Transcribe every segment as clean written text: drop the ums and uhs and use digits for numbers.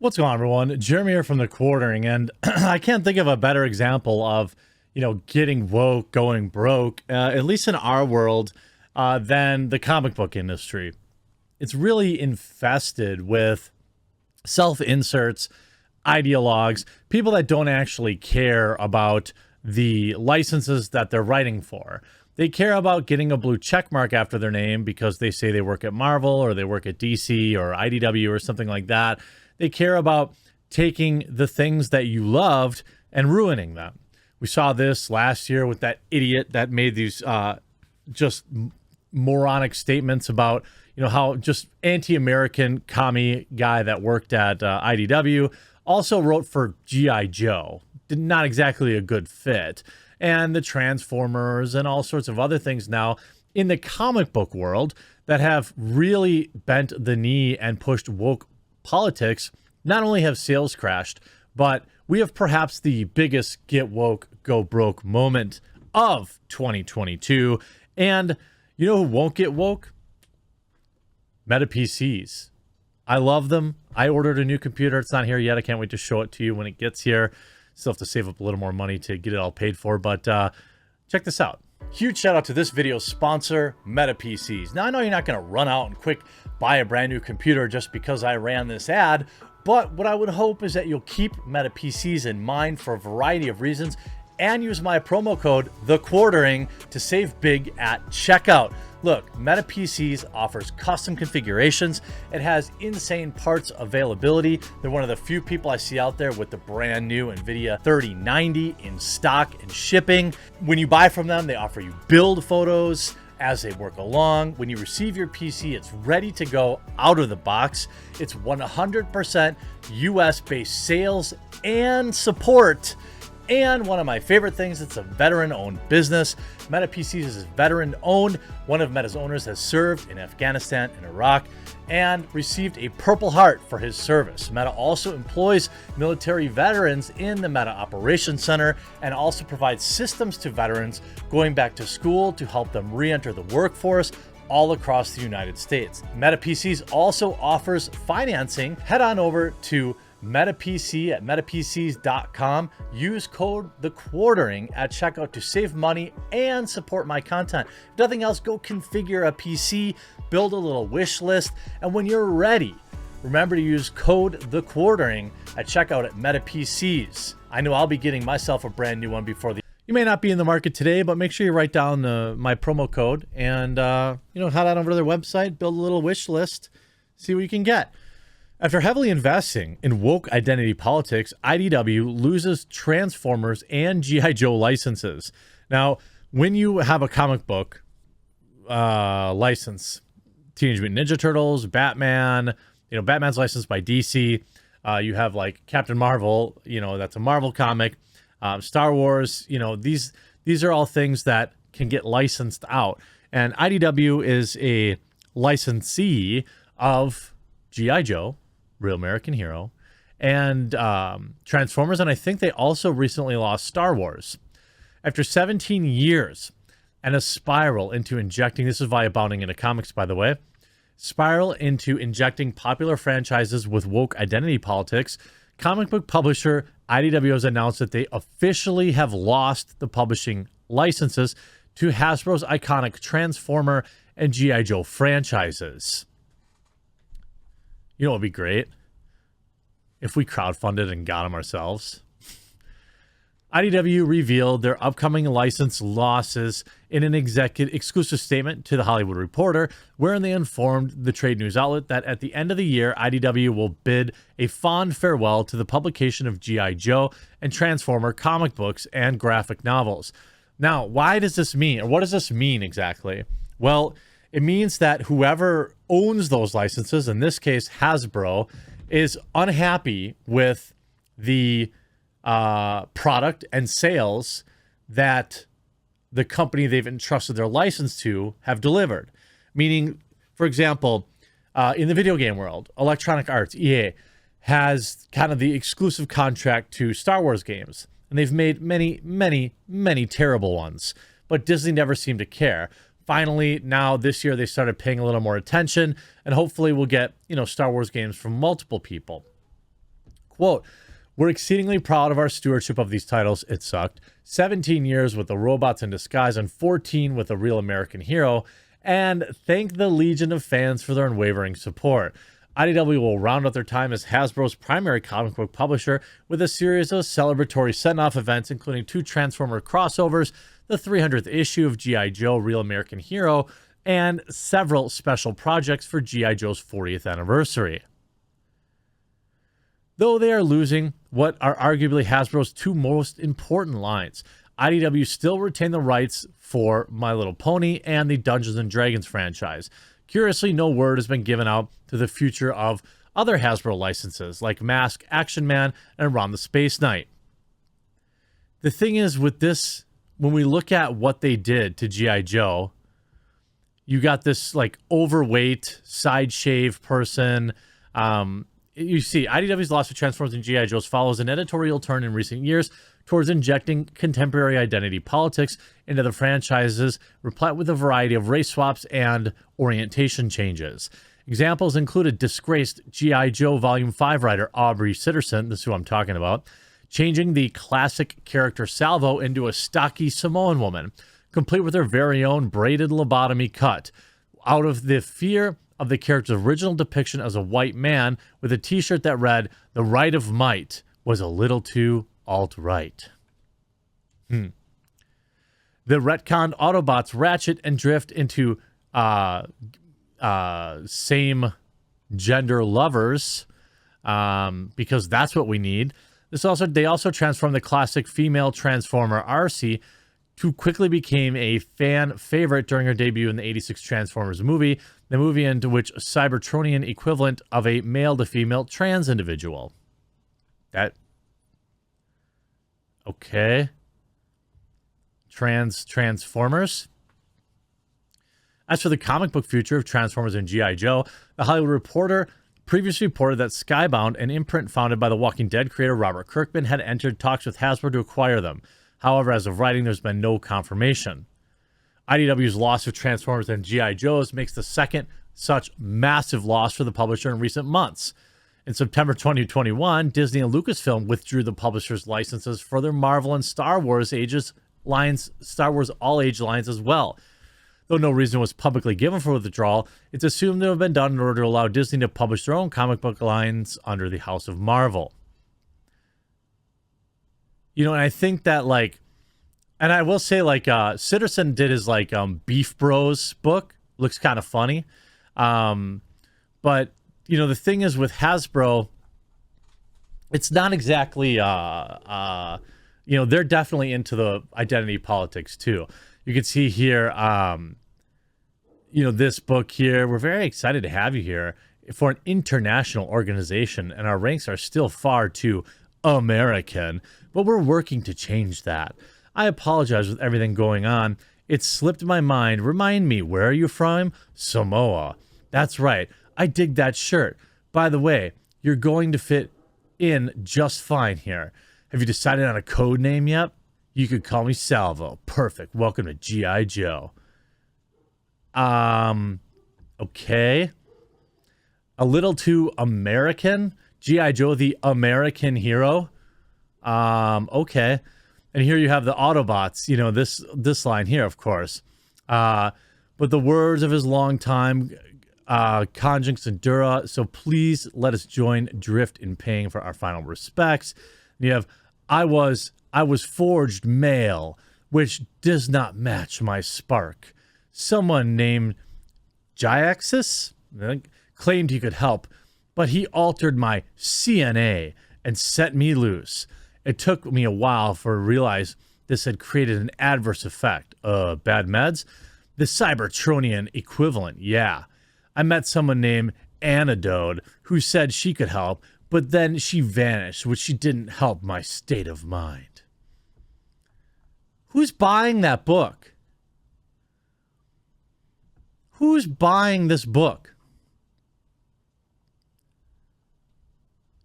What's going on, everyone? Jeremy here from The Quartering, and I can't think of a better example of, getting woke, going broke, at least in our world, than the comic book industry. It's really infested with self-inserts, ideologues, people that don't actually care about the licenses that they're writing for. They care about getting a blue check mark after their name because they say they work at Marvel or they work at DC or IDW or something like that. They care about taking the things that you loved and ruining them. We saw this last year with that idiot that made these just moronic statements about, how just anti-American commie guy that worked at IDW also wrote for G.I. Joe. Not exactly a good fit. And the Transformers and all sorts of other things now in the comic book world that have really bent the knee and pushed woke politics. Not only have sales crashed, but we have perhaps the biggest get woke, go broke moment of 2022. And you know who won't get woke? Meta PCs. I love them. I ordered a new computer. It's not here yet. I can't wait to show it to you when it gets here. Still have to save up a little more money to get it all paid for, but check this out. Huge shout out to this video's sponsor, Meta PCs. Now, I know you're not going to run out and quick buy a brand new computer just because I ran this ad, but what I would hope is that you'll keep Meta PCs in mind for a variety of reasons and use my promo code, TheQuartering, to save big at checkout. Look, Meta PCs offers custom configurations. It has insane parts availability. They're one of the few people I see out there with the brand new NVIDIA 3090 in stock and shipping. When you buy from them, they offer you build photos as they work along. When you receive your PC, it's ready to go out of the box. It's 100% US-based sales and support. And one of my favorite things, it's a veteran-owned business. Meta PCs is veteran-owned. One of Meta's owners has served in Afghanistan and Iraq and received a Purple Heart for his service. Meta also employs military veterans in the Meta Operations Center and also provides systems to veterans going back to school to help them re-enter the workforce all across the United States. Meta PCs also offers financing. Head on over to MetaPC at metapcs.com. Use code TheQuartering at checkout to save money and support my content. If nothing else, go configure a PC, build a little wish list, and when you're ready, remember to use code TheQuartering at checkout at MetaPCs. I know I'll be getting myself a brand new one before the... You may not be in the market today, but make sure you write down my promo code and head on over to their website, build a little wish list, see what you can get. After heavily investing in woke identity politics, IDW loses Transformers and G.I. Joe licenses. Now, when you have a comic book license, Teenage Mutant Ninja Turtles, Batman, Batman's licensed by DC. You have like Captain Marvel, that's a Marvel comic. Star Wars, these are all things that can get licensed out. And IDW is a licensee of G.I. Joe, Real American Hero, and Transformers, and I think they also recently lost Star Wars. After 17 years and a spiral into injecting, this is via Bounding into Comics, by the way, spiral into injecting popular franchises with woke identity politics, comic book publisher IDW has announced that they officially have lost the publishing licenses to Hasbro's iconic Transformer and G.I. Joe franchises. You know what would be great? If we crowdfunded and got them ourselves. IDW revealed their upcoming license losses in an exclusive statement to The Hollywood Reporter, wherein they informed the trade news outlet that at the end of the year, IDW will bid a fond farewell to the publication of G.I. Joe and Transformer comic books and graphic novels. Now, why does this mean, or what does this mean exactly? Well, it means that whoever owns those licenses, in this case Hasbro, is unhappy with the product and sales that the company they've entrusted their license to have delivered. Meaning, for example, in the video game world, Electronic Arts, EA, has kind of the exclusive contract to Star Wars games. And they've made many, many, many terrible ones. But Disney never seemed to care. Finally, now this year, they started paying a little more attention. And hopefully we'll get, Star Wars games from multiple people. Quote, "We're exceedingly proud of our stewardship of these titles. It sucked. 17 years with the Robots in Disguise and 14 with A Real American Hero. And thank the legion of fans for their unwavering support. IDW will round out their time as Hasbro's primary comic book publisher with a series of celebratory send-off events, including 2 Transformer crossovers, the 300th issue of G.I. Joe Real American Hero, and several special projects for G.I. Joe's 40th anniversary. Though they are losing what are arguably Hasbro's 2 most important lines, IDW still retain the rights for My Little Pony and the Dungeons & Dragons franchise. Curiously, no word has been given out to the future of other Hasbro licenses like Mask, Action Man, and Ron the Space Knight. The thing is with this, when we look at what they did to G.I. Joe, you got this like overweight, side shave person. You see, IDW's loss of Transformers and G.I. Joes follows an editorial turn in recent years towards injecting contemporary identity politics into the franchises, replete with a variety of race swaps and orientation changes. Examples included disgraced G.I. Joe Volume 5 writer Aubrey Sitterson, this is who I'm talking about, changing the classic character Salvo into a stocky Samoan woman, complete with her very own braided lobotomy cut, out of the fear of the character's original depiction as a white man with a t-shirt that read, "The right of might was a little too alt-right." The retconned Autobots Ratchet and Drift into same gender lovers, because that's what we need. They also transformed the classic female Transformer Arcee, who quickly became a fan favorite during her debut in the 86 Transformers movie, the movie into which a Cybertronian equivalent of a male to female trans individual. Okay. Transformers. As for the comic book future of Transformers and G.I. Joe, The Hollywood Reporter previously reported that Skybound, an imprint founded by the Walking Dead creator Robert Kirkman, had entered talks with Hasbro to acquire them. However, as of writing, there's been no confirmation. IDW's loss of Transformers and G.I. Joes makes the second such massive loss for the publisher in recent months. In September 2021, Disney and Lucasfilm withdrew the publisher's licenses for their Marvel and Star Wars all-age lines as well. Though no reason was publicly given for withdrawal, it's assumed to have been done in order to allow Disney to publish their own comic book lines under the House of Marvel. You know, and I think that, like, and I will say, like, Sitterson did his, like, Beef Bros book. Looks kind of funny. But, you know, the thing is with Hasbro, it's not exactly, you know, they're definitely into the identity politics, too. You can see here, you know, this book here. We're very excited to have you here for an international organization, and our ranks are still far too American, but we're working to change that. I apologize with everything going on. It slipped my mind. Remind me, where are you from? Samoa. That's right. I dig that shirt. By the way, you're going to fit in just fine here. Have you decided on a code name yet? You could call me Salvo. Perfect. Welcome to G.I. Joe. Okay. A little too American. G.I. Joe, the American hero. Okay. And here you have the Autobots. You know, this line here, of course. But the words of his longtime conjuncts endure. So please let us join Drift in paying for our final respects. And you have, I was forged male, which does not match my spark. Someone named Jyaxis claimed he could help, but he altered my CNA and set me loose. It took me a while to realize this had created an adverse effect. Bad meds? The Cybertronian equivalent, yeah. I met someone named Antidote who said she could help, but then she vanished, which she didn't help my state of mind. Who's buying that book? Who's buying this book?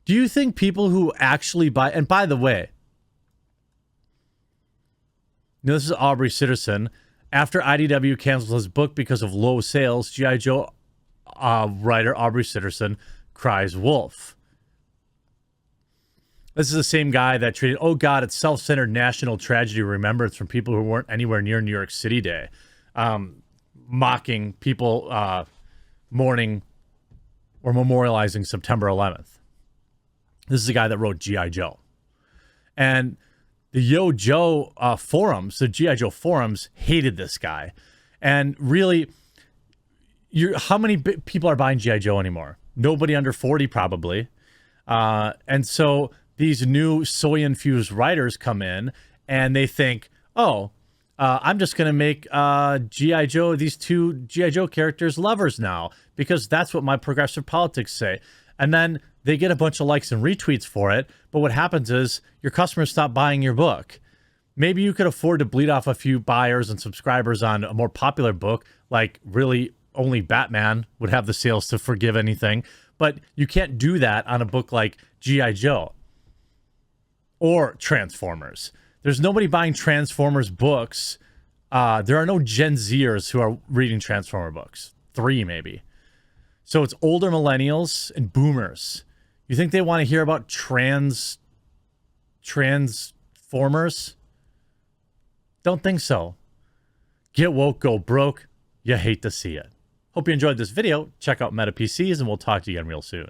Do you think people who actually buy... And by the way, you know, this is Aubrey Sitterson. After IDW canceled his book because of low sales, G.I. Joe writer Aubrey Sitterson cries wolf. This is the same guy that tweeted, "Oh God, it's self-centered national tragedy remembrance from people who weren't anywhere near New York City Day," mocking people mourning or memorializing September 11th. This is the guy that wrote G.I. Joe. And the Yo Joe forums, the G.I. Joe forums, hated this guy. And really, how many people are buying G.I. Joe anymore? Nobody under 40, probably. And so these new soy-infused writers come in and they think, oh, I'm just going to make G.I. Joe, these two G.I. Joe characters, lovers now, because that's what my progressive politics say. And then they get a bunch of likes and retweets for it. But what happens is your customers stop buying your book. Maybe you could afford to bleed off a few buyers and subscribers on a more popular book, like really only Batman would have the sales to forgive anything. But you can't do that on a book like G.I. Joe or Transformers. There's nobody buying Transformers books. There are no Gen Zers who are reading Transformer books. 3 maybe. So it's older millennials and boomers. You think they want to hear about Transformers? Don't think so. Get woke, go broke. You hate to see it. Hope you enjoyed this video. Check out Meta PCs, and we'll talk to you again real soon.